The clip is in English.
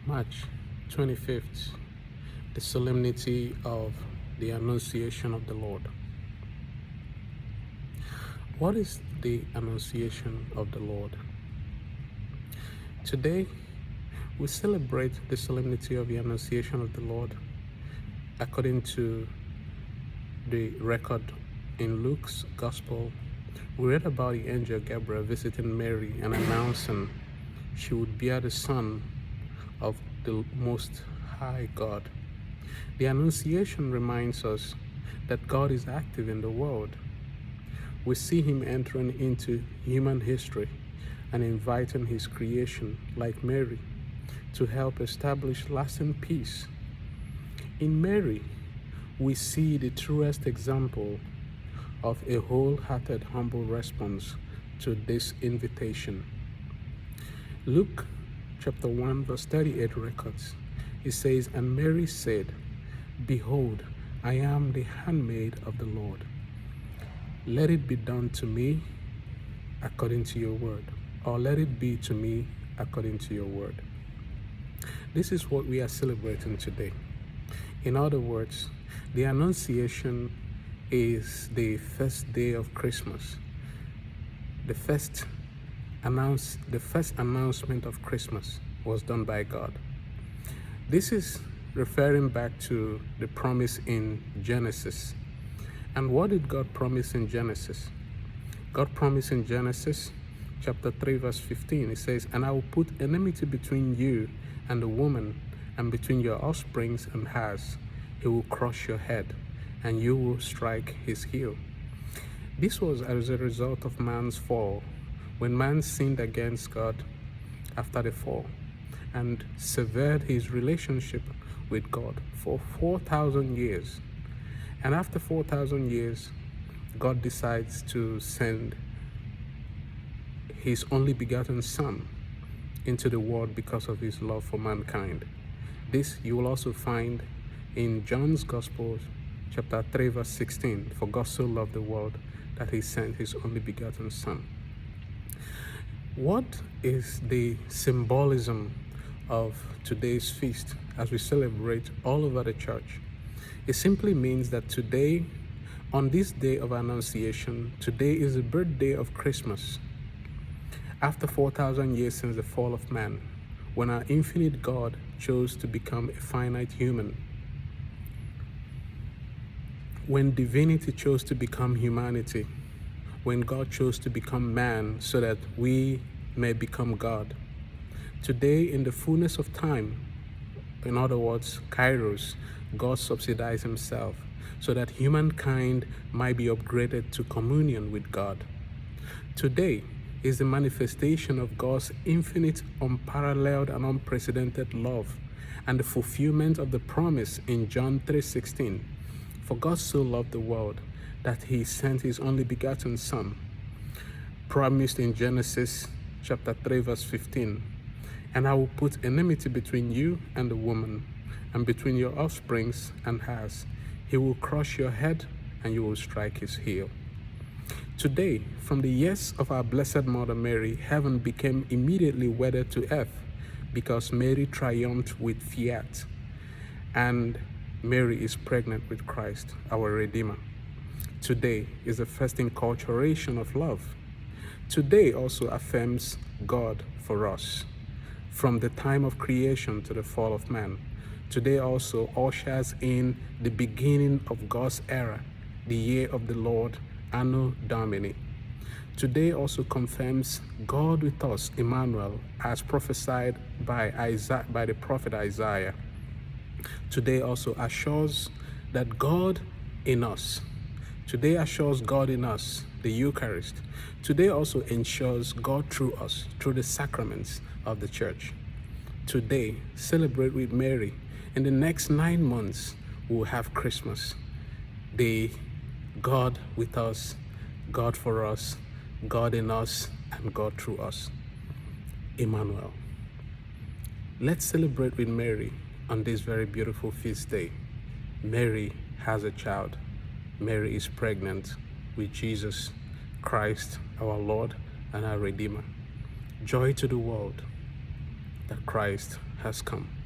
March 25th, the solemnity of the Annunciation of the Lord. What is the Annunciation of the Lord? Today, we celebrate the solemnity of the Annunciation of the Lord according to the record in Luke's Gospel. We read about the angel Gabriel visiting Mary and announcing she would bear the Son of the Most High God. The Annunciation reminds us that God is active in the world. We see Him entering into human history and inviting His creation, like Mary, to help establish lasting peace. In Mary, we see the truest example of a wholehearted, humble response to this invitation. Luke chapter 1 verse 38 records, it says, "And Mary said, Behold, I am the handmaid of the Lord. Let it be done to me according to your word," or "Let it be to me according to your word." This is what we are celebrating today. In other words, the Annunciation is the first day of Christmas. The first announcement of Christmas was done by God. This is referring back to the promise in Genesis. And what did God promise in Genesis? God promised in Genesis chapter 3 verse 15, it says, "And I will put enmity between you and the woman, and between your offsprings and hers. He will crush your head, and you will strike his heel." This was as a result of man's fall, when man sinned against God after the fall and severed his relationship with God for 4,000 years. And after 4,000 years, God decides to send his only begotten Son into the world because of his love for mankind. This you will also find in John's Gospel, chapter 3, verse 16. "For God so loved the world that he sent his only begotten Son." What is the symbolism of today's feast as we celebrate all over the church? It simply means that today, on this day of Annunciation, today is the birthday of Christmas. After 4,000 years since the fall of man, when our infinite God chose to become a finite human, when divinity chose to become humanity, when God chose to become man so that we may become God. Today, in the fullness of time, in other words, kairos, God subsidized himself so that humankind might be upgraded to communion with God. Today is the manifestation of God's infinite, unparalleled, and unprecedented love and the fulfillment of the promise in John 3:16. "For God so loved the world that he sent his only begotten Son," promised in Genesis chapter 3 verse 15. "And I will put enmity between you and the woman, and between your offsprings and hers. He will crush your head, and you will strike his heel." Today, from the yes of our Blessed Mother Mary, heaven became immediately wedded to earth because Mary triumphed with FIAT, and Mary is pregnant with Christ, our Redeemer. Today is the first inculturation of love. Today also affirms God for us. From the time of creation to the fall of man, today also ushers in the beginning of God's era, the year of the Lord, Anno Domini. Today also confirms God with us, Emmanuel, as prophesied by the prophet Isaiah. Today also assures that God in us. Today assures God in us, the Eucharist. Today also ensures God through us, through the sacraments of the church. Today, celebrate with Mary. In the next 9 months, we'll have Christmas. The God with us, God for us, God in us, and God through us. Emmanuel. Let's celebrate with Mary on this very beautiful feast day. Mary has a child. Mary is pregnant with Jesus Christ, our Lord and our Redeemer. Joy to the world. that Christ has come.